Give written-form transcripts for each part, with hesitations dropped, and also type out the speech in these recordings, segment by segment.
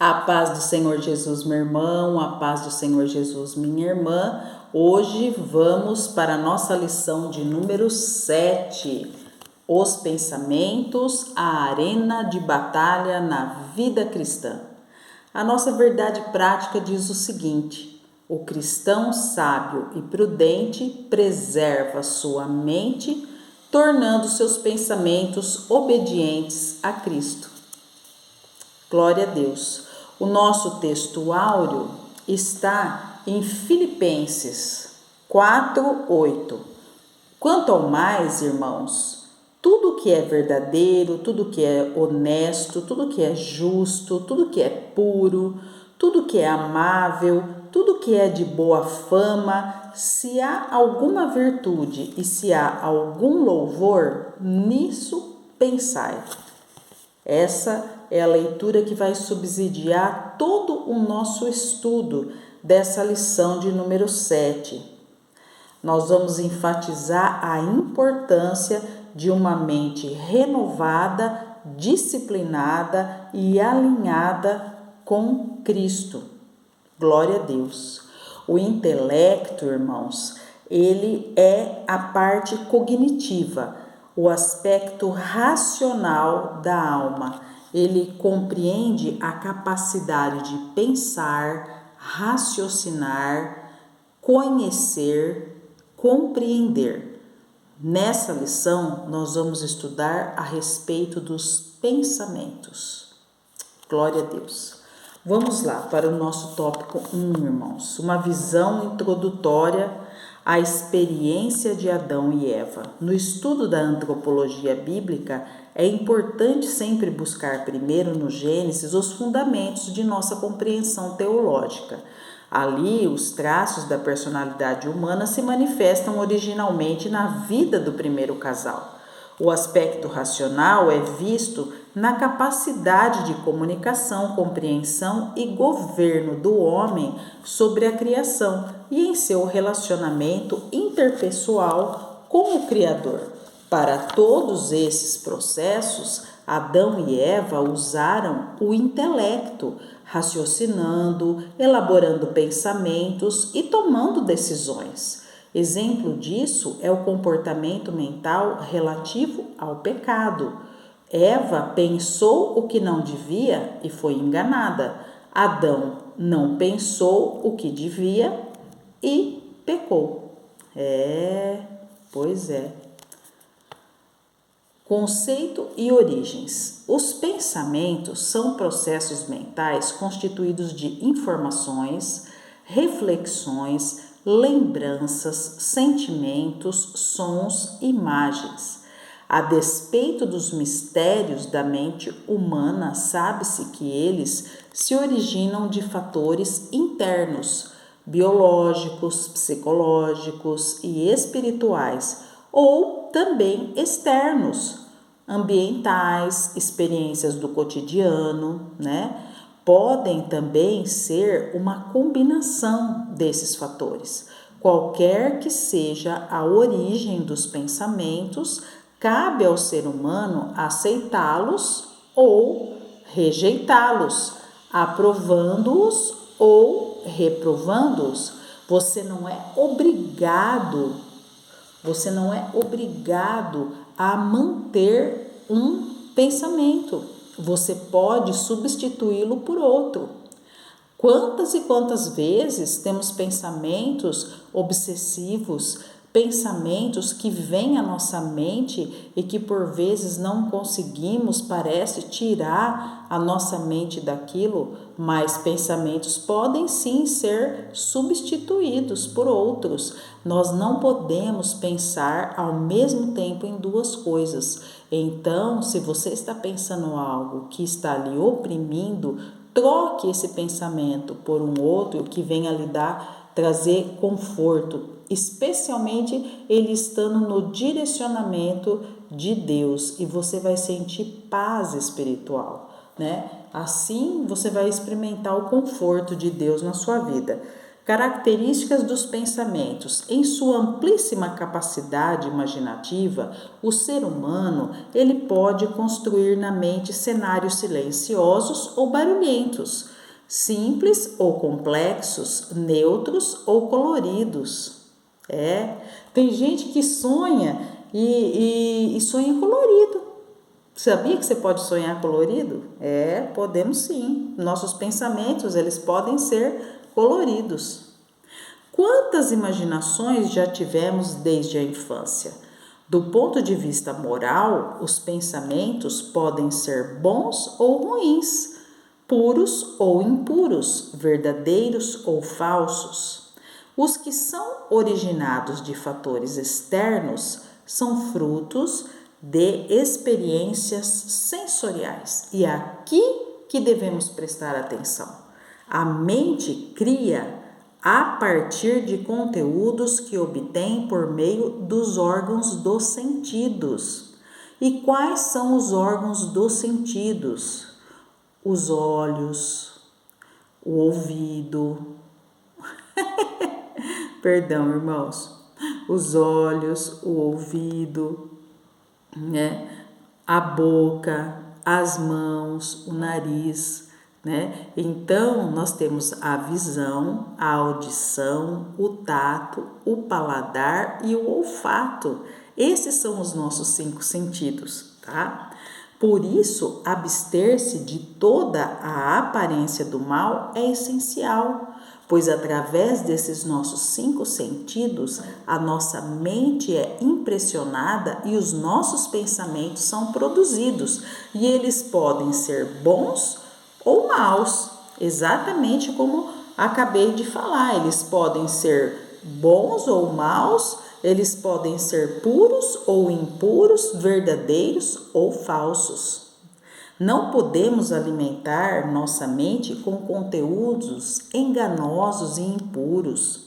A paz do Senhor Jesus, meu irmão, a paz do Senhor Jesus, minha irmã. Hoje vamos para a nossa lição de número 7, os pensamentos, a arena de batalha na vida cristã. A nossa verdade prática diz o seguinte: o cristão sábio e prudente preserva sua mente, tornando seus pensamentos obedientes a Cristo. Glória a Deus. O nosso texto áureo está em Filipenses 4:8. Quanto ao mais, irmãos, tudo que é verdadeiro, tudo que é honesto, tudo que é justo, tudo que é puro, tudo que é amável, tudo que é de boa fama, se há alguma virtude e se há algum louvor, nisso pensai. Essa é a leitura que vai subsidiar todo o nosso estudo dessa lição de número 7. Nós vamos enfatizar a importância de uma mente renovada, disciplinada e alinhada com Cristo. Glória a Deus. O intelecto, irmãos, ele é a parte cognitiva, o aspecto racional da alma. Ele compreende a capacidade de pensar, raciocinar, conhecer, compreender. Nessa lição, nós vamos estudar a respeito dos pensamentos. Glória a Deus. Vamos lá para o nosso tópico 1, irmãos. Uma visão introdutória à experiência de Adão e Eva. No estudo da antropologia bíblica, é importante sempre buscar primeiro no Gênesis os fundamentos de nossa compreensão teológica. Ali, os traços da personalidade humana se manifestam originalmente na vida do primeiro casal. O aspecto racional é visto na capacidade de comunicação, compreensão e governo do homem sobre a criação e em seu relacionamento interpessoal com o Criador. Para todos esses processos, Adão e Eva usaram o intelecto, raciocinando, elaborando pensamentos e tomando decisões. Exemplo disso é o comportamento mental relativo ao pecado. Eva pensou o que não devia e foi enganada. Adão não pensou o que devia e pecou. Pois é. Conceito e origens. Os pensamentos são processos mentais constituídos de informações, reflexões, lembranças, sentimentos, sons, imagens. A despeito dos mistérios da mente humana, sabe-se que eles se originam de fatores internos, biológicos, psicológicos e espirituais, ou também externos, ambientais, experiências do cotidiano, Podem também ser uma combinação desses fatores. Qualquer que seja a origem dos pensamentos, cabe ao ser humano aceitá-los ou rejeitá-los, aprovando-os ou reprovando-os. Você não é obrigado a manter um pensamento. Você pode substituí-lo por outro. Quantas e quantas vezes temos pensamentos obsessivos, pensamentos que vêm à nossa mente e que por vezes não conseguimos, parece, tirar a nossa mente daquilo, mas pensamentos podem sim ser substituídos por outros. Nós não podemos pensar ao mesmo tempo em duas coisas. Então, se você está pensando algo que está lhe oprimindo, troque esse pensamento por um outro que venha lhe trazer conforto, especialmente ele estando no direcionamento de Deus, e você vai sentir paz espiritual, Assim você vai experimentar o conforto de Deus na sua vida. Características dos pensamentos. Em sua amplíssima capacidade imaginativa, o ser humano ele pode construir na mente cenários silenciosos ou barulhentos, simples ou complexos, neutros ou coloridos. Tem gente que sonha e sonha colorido. Sabia que você pode sonhar colorido? Podemos sim. Nossos pensamentos, eles podem ser coloridos. Quantas imaginações já tivemos desde a infância? Do ponto de vista moral, os pensamentos podem ser bons ou ruins, puros ou impuros, verdadeiros ou falsos. Os que são originados de fatores externos são frutos de experiências sensoriais. E é aqui que devemos prestar atenção. A mente cria a partir de conteúdos que obtém por meio dos órgãos dos sentidos. E quais são os órgãos dos sentidos? Os olhos, o ouvido. Perdão, irmãos. Os olhos, o ouvido, a boca, as mãos, o nariz. Então, nós temos a visão, a audição, o tato, o paladar e o olfato. Esses são os nossos 5 sentidos, tá? Por isso, abster-se de toda a aparência do mal é essencial, pois através desses nossos 5 sentidos, a nossa mente é impressionada e os nossos pensamentos são produzidos, e eles podem ser bons ou maus, exatamente como acabei de falar. Eles podem ser bons ou maus, eles podem ser puros ou impuros, verdadeiros ou falsos. Não podemos alimentar nossa mente com conteúdos enganosos e impuros.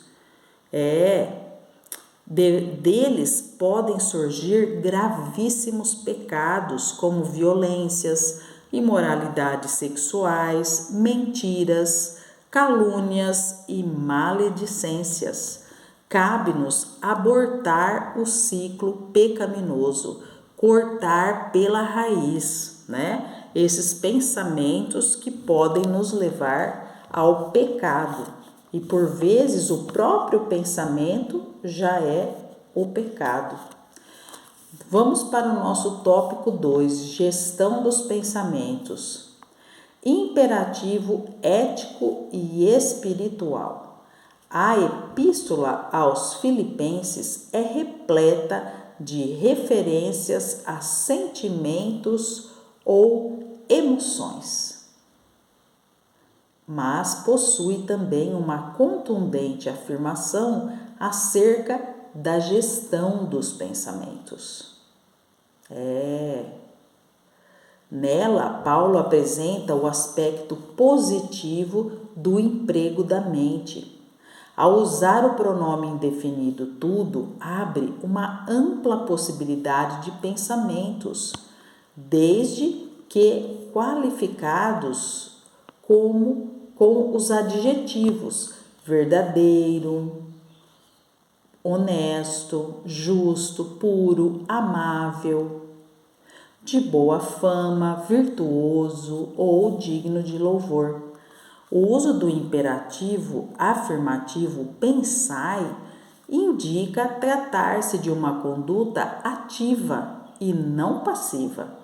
Deles podem surgir gravíssimos pecados, como violências, imoralidades sexuais, mentiras, calúnias e maledicências. Cabe-nos abortar o ciclo pecaminoso, cortar pela raiz, esses pensamentos que podem nos levar ao pecado. E por vezes o próprio pensamento já é o pecado. Vamos para o nosso tópico 2, gestão dos pensamentos. Imperativo ético e espiritual. A epístola aos Filipenses é repleta de referências a sentimentos ou emoções, mas possui também uma contundente afirmação acerca da gestão dos pensamentos. Nela, Paulo apresenta o aspecto positivo do emprego da mente. Ao usar o pronome indefinido tudo, abre uma ampla possibilidade de pensamentos, desde que qualificados com os adjetivos verdadeiro, honesto, justo, puro, amável, de boa fama, virtuoso ou digno de louvor. O uso do imperativo afirmativo pensai indica tratar-se de uma conduta ativa e não passiva.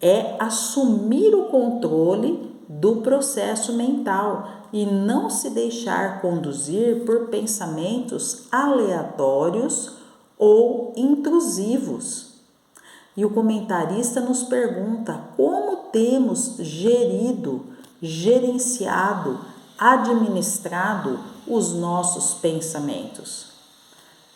É assumir o controle do processo mental e não se deixar conduzir por pensamentos aleatórios ou intrusivos. E o comentarista nos pergunta como temos gerenciado, administrado os nossos pensamentos.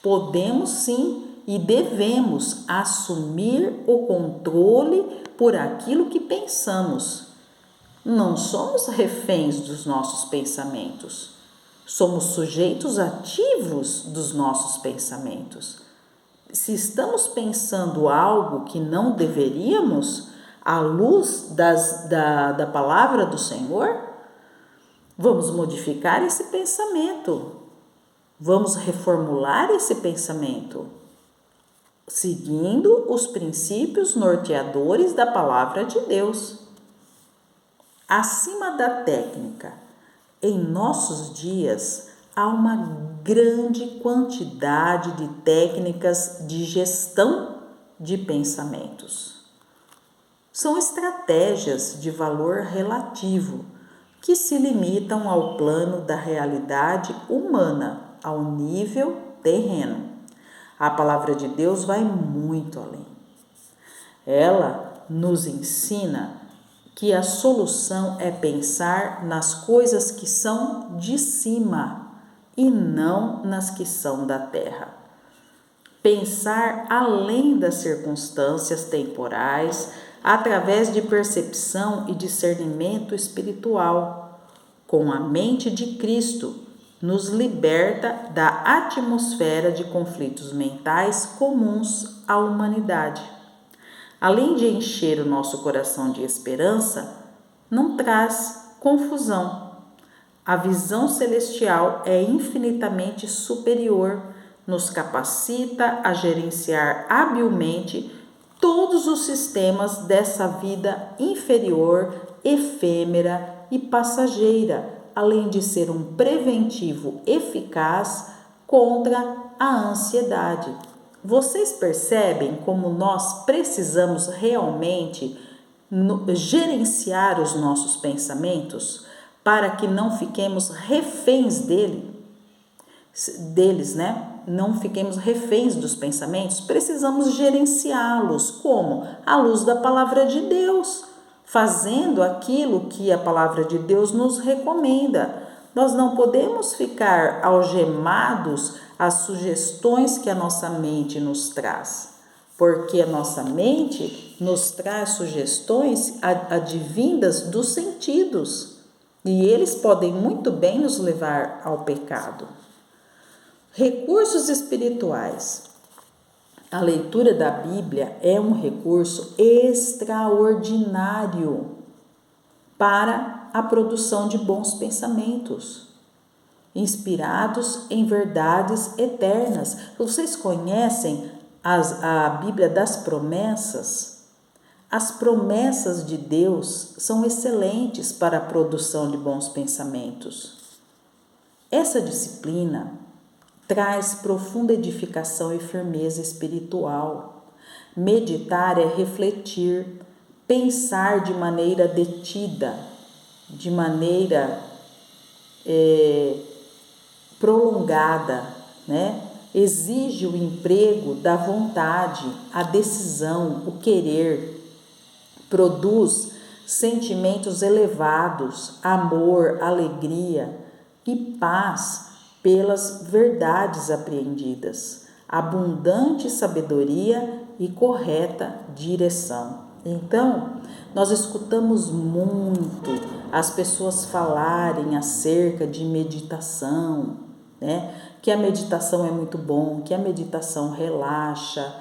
Podemos sim e devemos assumir o controle por aquilo que pensamos. Não somos reféns dos nossos pensamentos, somos sujeitos ativos dos nossos pensamentos. Se estamos pensando algo que não deveríamos, à luz da palavra do Senhor, Vamos modificar esse pensamento. Vamos reformular esse pensamento, seguindo os princípios norteadores da palavra de Deus. Acima da técnica, em nossos dias há uma grande quantidade de técnicas de gestão de pensamentos. São estratégias de valor relativo que se limitam ao plano da realidade humana, ao nível terreno. A palavra de Deus vai muito além. Ela nos ensina que a solução é pensar nas coisas que são de cima e não nas que são da terra. Pensar além das circunstâncias temporais, através de percepção e discernimento espiritual, com a mente de Cristo, nos liberta da atmosfera de conflitos mentais comuns à humanidade. Além de encher o nosso coração de esperança, não traz confusão. A visão celestial é infinitamente superior, nos capacita a gerenciar habilmente todos os sistemas dessa vida inferior, efêmera e passageira, além de ser um preventivo eficaz contra a ansiedade. Vocês percebem como nós precisamos realmente gerenciar os nossos pensamentos para que não fiquemos reféns deles, né? Não fiquemos reféns dos pensamentos, precisamos gerenciá-los. Como? À luz da palavra de Deus, fazendo aquilo que a palavra de Deus nos recomenda. Nós não podemos ficar algemados às sugestões que a nossa mente nos traz, porque a nossa mente nos traz sugestões advindas dos sentidos, e eles podem muito bem nos levar ao pecado. Recursos espirituais. A leitura da Bíblia é um recurso extraordinário para a produção de bons pensamentos, inspirados em verdades eternas. Vocês conhecem a Bíblia das promessas? As promessas de Deus são excelentes para a produção de bons pensamentos. Essa disciplina traz profunda edificação e firmeza espiritual. Meditar é refletir, pensar de maneira detida, de maneira prolongada, né? Exige o emprego da vontade, a decisão, o querer. Produz sentimentos elevados, amor, alegria e paz pelas verdades apreendidas, abundante sabedoria e correta direção. Então, nós escutamos muito as pessoas falarem acerca de meditação, né? Que a meditação é muito bom, que a meditação relaxa,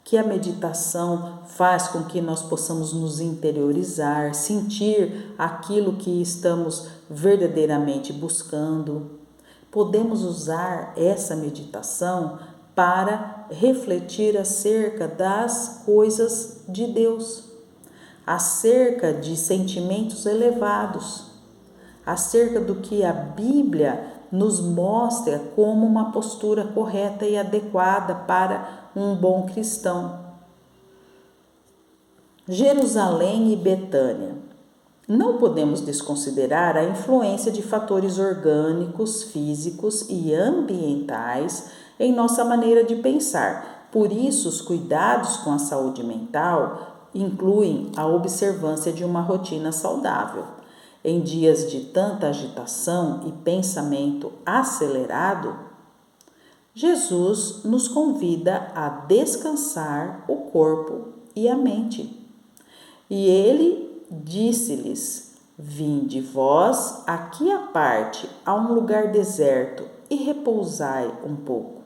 que a meditação faz com que nós possamos nos interiorizar, sentir aquilo que estamos verdadeiramente buscando. Podemos usar essa meditação para refletir acerca das coisas de Deus, acerca de sentimentos elevados, acerca do que a Bíblia nos mostra como uma postura correta e adequada para um bom cristão. Jerusalém e Betânia. Não podemos desconsiderar a influência de fatores orgânicos, físicos e ambientais em nossa maneira de pensar. Por isso, os cuidados com a saúde mental incluem a observância de uma rotina saudável. Em dias de tanta agitação e pensamento acelerado, Jesus nos convida a descansar o corpo e a mente. E ele disse-lhes: vinde vós aqui à parte, a um lugar deserto, e repousai um pouco.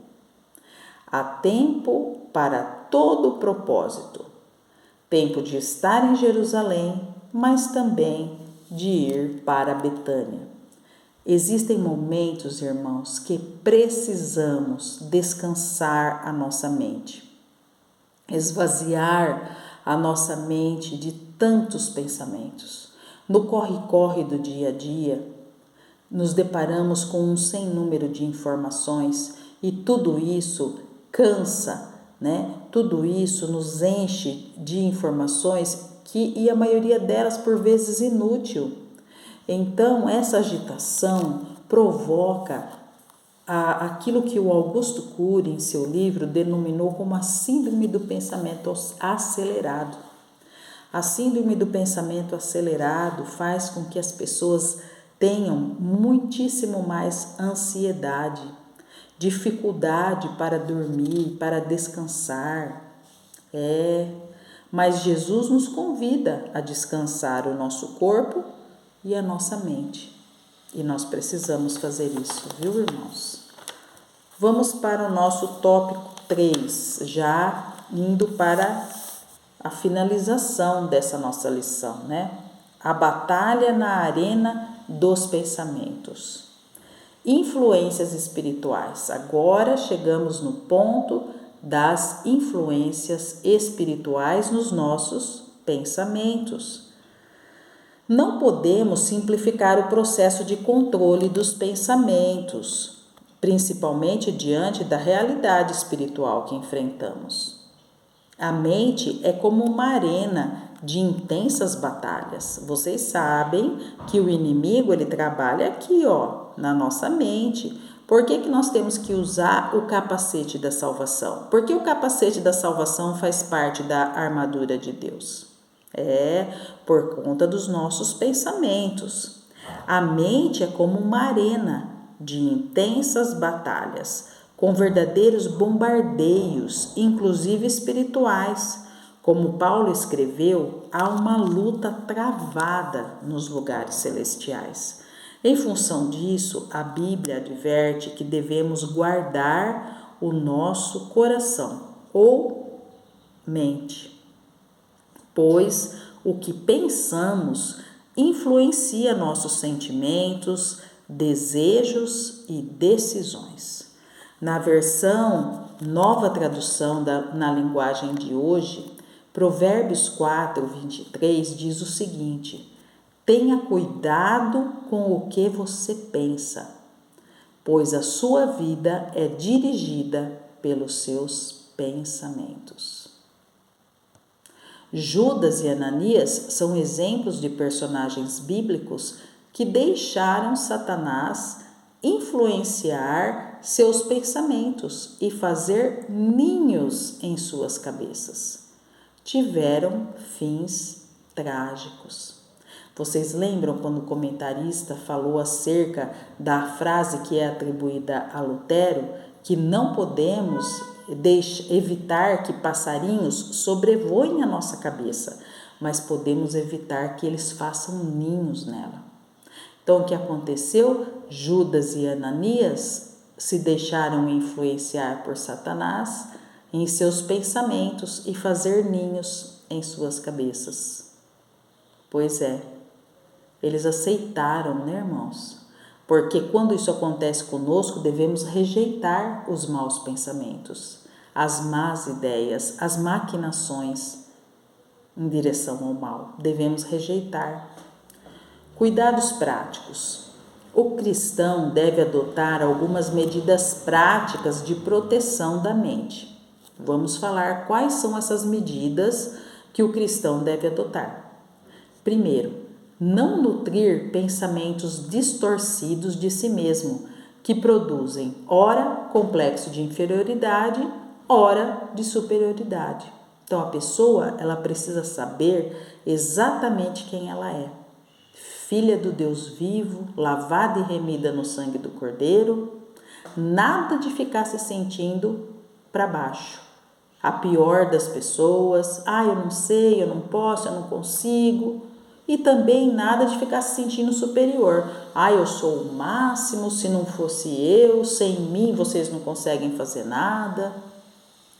Há tempo para todo o propósito, tempo de estar em Jerusalém, mas também de ir para Betânia. Existem momentos, irmãos, que precisamos descansar a nossa mente, esvaziar a nossa mente de tantos pensamentos. No corre-corre do dia a dia, nos deparamos com um sem número de informações e tudo isso cansa, né? Tudo isso nos enche de informações e a maioria delas por vezes inútil. Então, essa agitação provoca aquilo que o Augusto Cury, em seu livro, denominou como a síndrome do pensamento acelerado. A síndrome do pensamento acelerado faz com que as pessoas tenham muitíssimo mais ansiedade, dificuldade para dormir, para descansar. Mas Jesus nos convida a descansar o nosso corpo e a nossa mente. E nós precisamos fazer isso, viu, irmãos? Vamos para o nosso tópico 3, já indo para a finalização dessa nossa lição, né? A batalha na arena dos pensamentos. Influências espirituais. Agora chegamos no ponto das influências espirituais nos nossos pensamentos. Não podemos simplificar o processo de controle dos pensamentos, principalmente diante da realidade espiritual que enfrentamos. A mente é como uma arena de intensas batalhas. Vocês sabem que o inimigo ele trabalha aqui, na nossa mente. Por que nós temos que usar o capacete da salvação? Porque o capacete da salvação faz parte da armadura de Deus. Por conta dos nossos pensamentos. A mente é como uma arena de intensas batalhas, com verdadeiros bombardeios, inclusive espirituais. Como Paulo escreveu, há uma luta travada nos lugares celestiais. Em função disso, a Bíblia adverte que devemos guardar o nosso coração ou mente, pois o que pensamos influencia nossos sentimentos, desejos e decisões. Na versão Nova Tradução na linguagem de hoje, Provérbios 4, 23 diz o seguinte: tenha cuidado com o que você pensa, pois a sua vida é dirigida pelos seus pensamentos. Judas e Ananias são exemplos de personagens bíblicos que deixaram Satanás influenciar seus pensamentos e fazer ninhos em suas cabeças. Tiveram fins trágicos. Vocês lembram quando o comentarista falou acerca da frase que é atribuída a Lutero, que não podemos evitar que passarinhos sobrevoem a nossa cabeça, mas podemos evitar que eles façam ninhos nela. Então, o que aconteceu? Judas e Ananias se deixaram influenciar por Satanás em seus pensamentos e fazer ninhos em suas cabeças. Pois é, eles aceitaram, né, irmãos? Porque quando isso acontece conosco, devemos rejeitar os maus pensamentos, as más ideias, as maquinações em direção ao mal. Devemos rejeitar. Cuidados práticos. O cristão deve adotar algumas medidas práticas de proteção da mente. Vamos falar quais são essas medidas que o cristão deve adotar. Primeiro, não nutrir pensamentos distorcidos de si mesmo, que produzem ora complexo de inferioridade, ora de superioridade. Então a pessoa, ela precisa saber exatamente quem ela é. Filha do Deus vivo, lavada e remida no sangue do Cordeiro, nada de ficar se sentindo para baixo. A pior das pessoas, eu não sei, eu não posso, eu não consigo. E também nada de ficar se sentindo superior. Eu sou o máximo, se não fosse eu, sem mim vocês não conseguem fazer nada.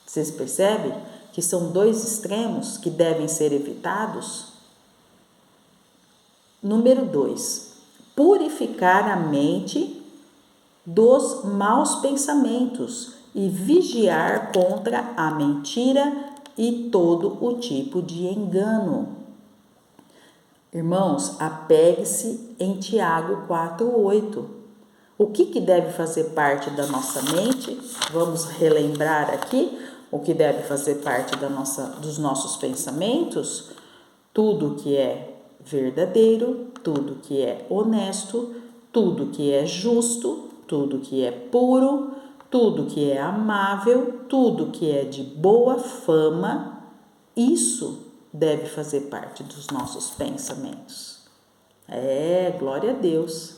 Vocês percebem que são dois extremos que devem ser evitados? Número 2. purificar a mente dos maus pensamentos e vigiar contra a mentira e todo o tipo de engano. Irmãos, apegue-se em Tiago 4:8. O que deve fazer parte da nossa mente? Vamos relembrar aqui o que deve fazer parte dos nossos pensamentos? Tudo que é verdadeiro, tudo que é honesto, tudo que é justo, tudo que é puro, tudo que é amável, tudo que é de boa fama, isso deve fazer parte dos nossos pensamentos. Glória a Deus.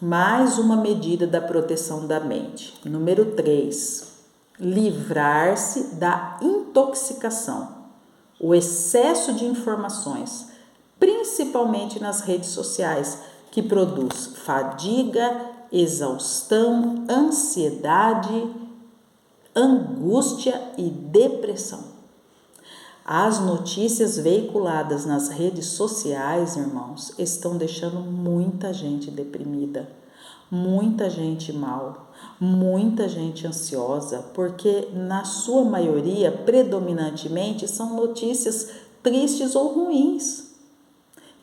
Mais uma medida da proteção da mente. Número 3, livrar-se da intoxicação. O excesso de informações, principalmente nas redes sociais, que produz fadiga, exaustão, ansiedade, angústia e depressão. As notícias veiculadas nas redes sociais, irmãos, estão deixando muita gente deprimida, muita gente mal, muita gente ansiosa, porque na sua maioria, predominantemente, são notícias tristes ou ruins.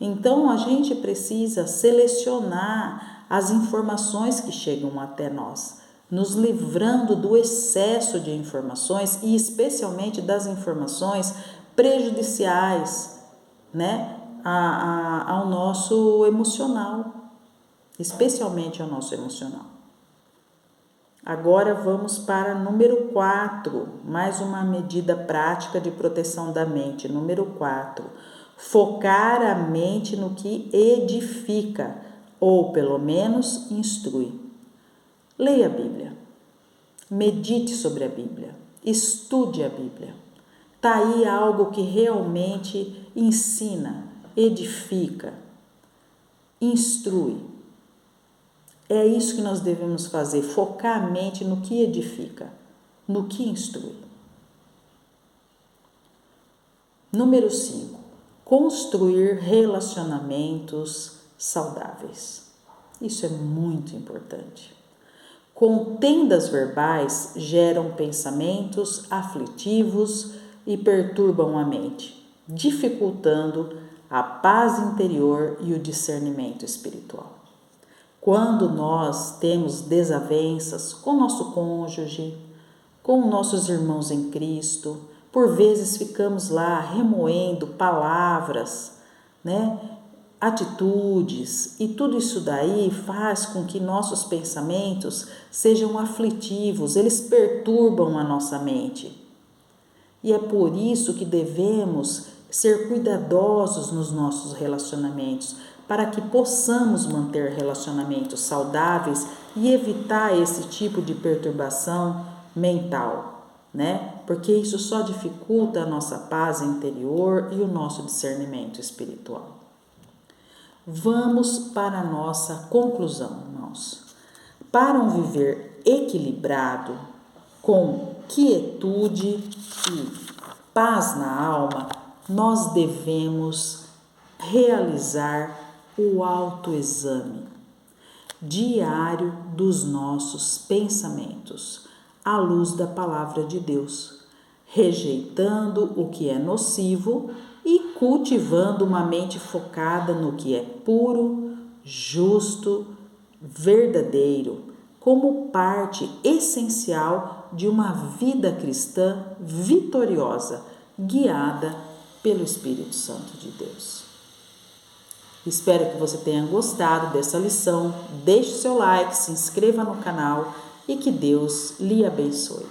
Então, a gente precisa selecionar as informações que chegam até nós, nos livrando do excesso de informações e especialmente das informações prejudiciais, né, ao nosso emocional, especialmente ao nosso emocional. Agora vamos para número 4, mais uma medida prática de proteção da mente. Número 4, focar a mente no que edifica, ou pelo menos instrui. Leia a Bíblia, medite sobre a Bíblia, estude a Bíblia. Está aí algo que realmente ensina, edifica, instrui. É isso que nós devemos fazer, focar a mente no que edifica, no que instrui. Número 5, construir relacionamentos saudáveis. Isso é muito importante. Contendas verbais geram pensamentos aflitivos e perturbam a mente, dificultando a paz interior e o discernimento espiritual. Quando nós temos desavenças com nosso cônjuge, com nossos irmãos em Cristo, por vezes ficamos lá remoendo palavras, né? Atitudes, e tudo isso daí faz com que nossos pensamentos sejam aflitivos, eles perturbam a nossa mente. E é por isso que devemos ser cuidadosos nos nossos relacionamentos, para que possamos manter relacionamentos saudáveis e evitar esse tipo de perturbação mental, né? Porque isso só dificulta a nossa paz interior e o nosso discernimento espiritual. Vamos para a nossa conclusão, irmãos. Para um viver equilibrado, com quietude e paz na alma, nós devemos realizar o autoexame diário dos nossos pensamentos, à luz da palavra de Deus, rejeitando o que é nocivo e cultivando uma mente focada no que é puro, justo, verdadeiro, como parte essencial de uma vida cristã vitoriosa, guiada pelo Espírito Santo de Deus. Espero que você tenha gostado dessa lição. Deixe seu like, se inscreva no canal e que Deus lhe abençoe.